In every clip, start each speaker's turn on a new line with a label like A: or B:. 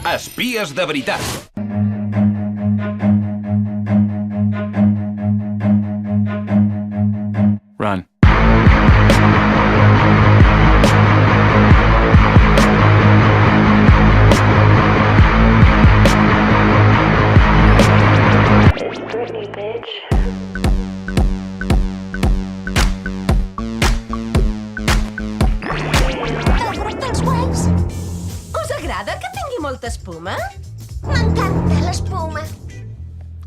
A: Espies de veritat. Run.
B: Molta espuma?
C: M'encanta l'espuma.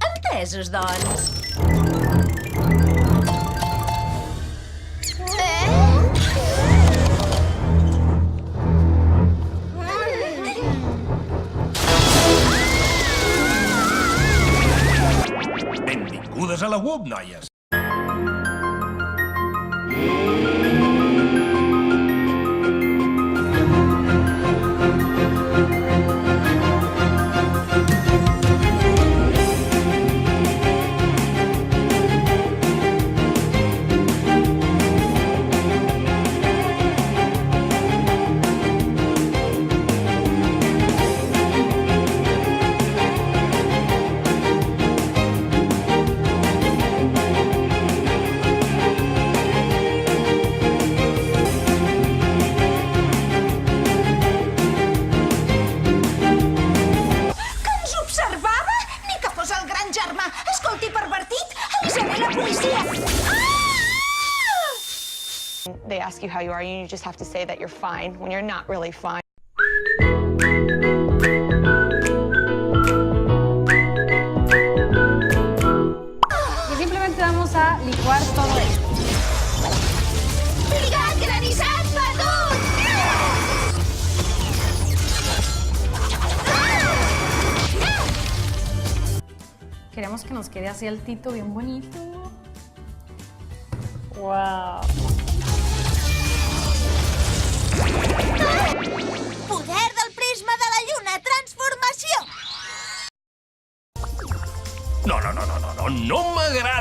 B: Entesos, doncs.
A: Benvingudes a la WUP, noies.
D: They ask you how you are, and you just have to say that you're fine when you're not really fine.
E: Y simplemente vamos a licuar todo esto. Queremos que nos quede así altito, bien bonito. ¡Wow!
C: Poder del prisma de la lluna, transformació!
A: No m'agrada